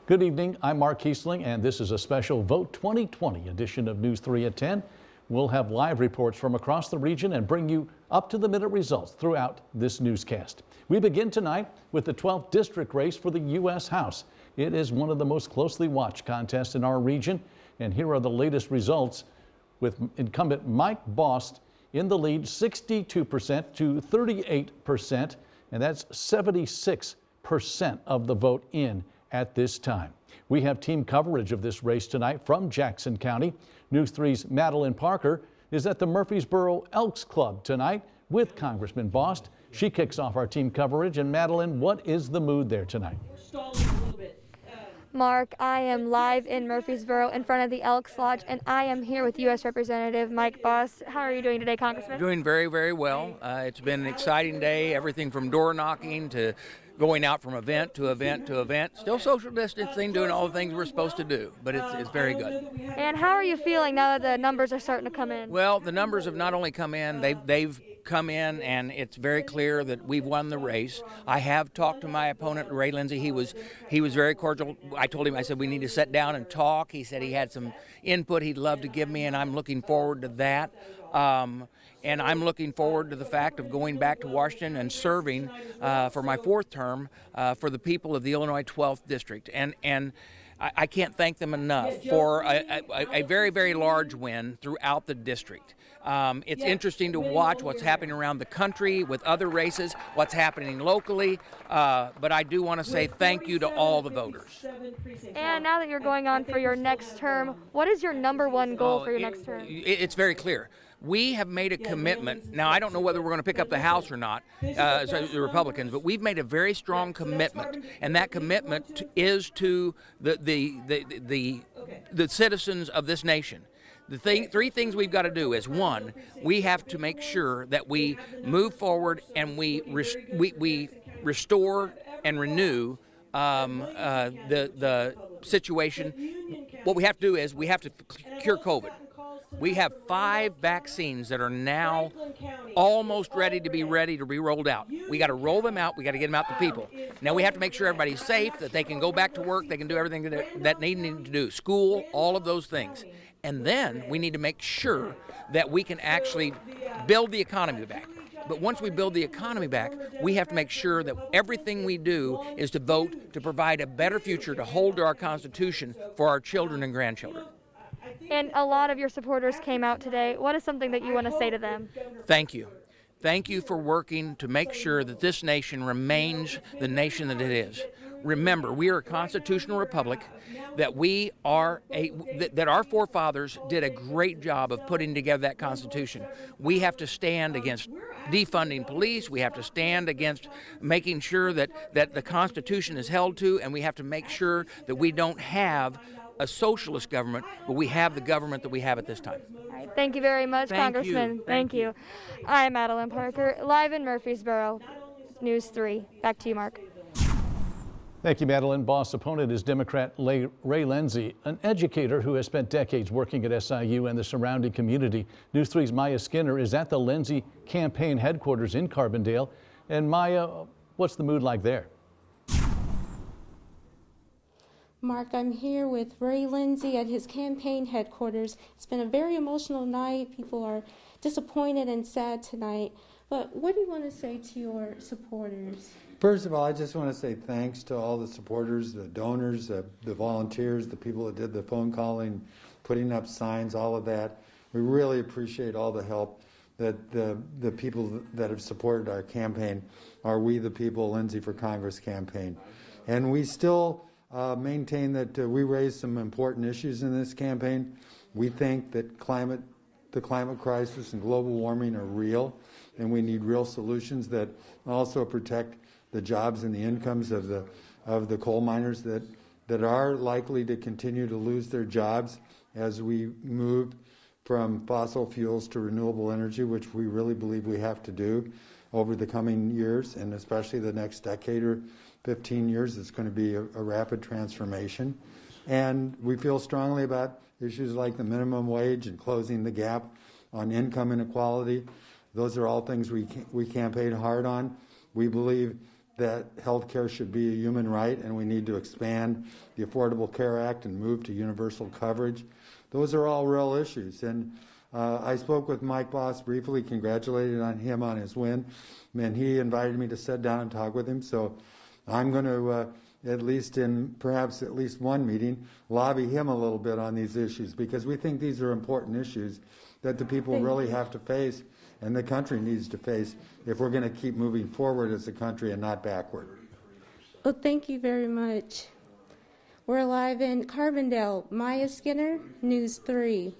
Good evening, I'm Mark Kiesling, and this is a special Vote 2020 edition of News 3 at 10. We'll have live reports from across the region and bring you up-to-the-minute results throughout this newscast. We begin tonight with the 12th district race for the U.S. House. It is one of the most closely watched contests in our region, and here are the latest results with incumbent Mike Bost in the lead 62% to 38%, and that's 76% of the vote in at this time. We have team coverage of this race tonight from Jackson County. News 3's Madeline Parker is at the Murfreesboro Elks Club tonight with Congressman Bost. She kicks off our team coverage. And Madeline, what is the mood there tonight? Mark, I am live in Murfreesboro in front of the Elks Lodge, and I am here with U.S. Representative Mike Bost. How are you doing today, Congressman? Doing very, very well. It's been an exciting day, everything from door knocking to going out from event to event to event. Still social distancing, doing all the things we're supposed to do, but it's very good. And how are you feeling now that the numbers are starting to come in? Well, the numbers have not only come in, they've come in, and it's very clear that we've won the race. I have talked to my opponent, Ray Lindsay. He was very cordial. I told him, I said, we need to sit down and talk. He said he had some input he'd love to give me, and I'm looking forward to that. And I'm looking forward to the fact of going back to Washington and serving for my fourth term for the people of the Illinois 12th District. And I can't thank them enough for a very, very large win throughout the district. It's interesting to watch what's happening around the country with other races, what's happening locally, but I do want to say thank you to all the voters. And now that you're going on for your next term, what is your #1 goal for your next term? It's very clear. We have made a commitment. Now, I don't know whether we're going to pick up the House or not, the Republicans, but we've made a very strong commitment, and that commitment is to the citizens of this nation. Three things we've got to do is, one, we have to make sure that we move forward and we restore and renew the situation. What we have to do is we have to cure COVID. We have 5 vaccines that are now almost ready to be rolled out. We got to roll them out. We got to get them out to people. Now we have to make sure everybody's safe, that they can go back to work, they can do everything that they need to do, school, all of those things. And then we need to make sure that we can actually build the economy back. But once we build the economy back, we have to make sure that everything we do is to vote to provide a better future, to hold to our Constitution for our children and grandchildren. And a lot of your supporters came out today. What is something that you want to say to them? Thank you. Thank you for working to make sure that this nation remains the nation that it is. Remember, we are a constitutional republic, that that our forefathers did a great job of putting together that Constitution. We have to stand against defunding police. We have to stand against making sure that the Constitution is held to, and we have to make sure that we don't have a socialist government, but we have the government that we have at this time. All right, thank you very much, Congressman. Thank you. I'm Madeline Parker, live in Murfreesboro, News 3. Back to you, Mark. Thank you, Madeline. Bost's opponent is Democrat Ray Lindsay, an educator who has spent decades working at SIU and the surrounding community. News 3's Maya Skinner is at the Lindsay campaign headquarters in Carbondale. And Maya, what's the mood like there? Mark, I'm here with Ray Lindsay at his campaign headquarters. It's been a very emotional night. People are disappointed and sad tonight. But what do you want to say to your supporters? First of all, I just want to say thanks to all the supporters, the donors, the volunteers, the people that did the phone calling, putting up signs, all of that. We really appreciate all the help that the people that have supported our campaign, our We the People Lindsay for Congress campaign. And we still maintain that we raised some important issues in this campaign. We think that the climate crisis and global warming are real, and we need real solutions that also protect the jobs and the incomes of the coal miners that are likely to continue to lose their jobs as we move from fossil fuels to renewable energy, which we really believe we have to do over the coming years, and especially the next decade or 15 years. It's going to be a rapid transformation. And we feel strongly about issues like the minimum wage and closing the gap on income inequality. Those are all things we campaigned hard on. We believe that health care should be a human right and we need to expand the Affordable Care Act and move to universal coverage. Those are all real issues. And I spoke with Mike Bost briefly, congratulated on him on his win, and he invited me to sit down and talk with him. So I'm going to, at least in perhaps at least one meeting, lobby him a little bit on these issues, because we think these are important issues that the people really have to face and the country needs to face if we're going to keep moving forward as a country and not backward. Well, thank you very much. We're live in Carbondale. Maya Skinner, News 3.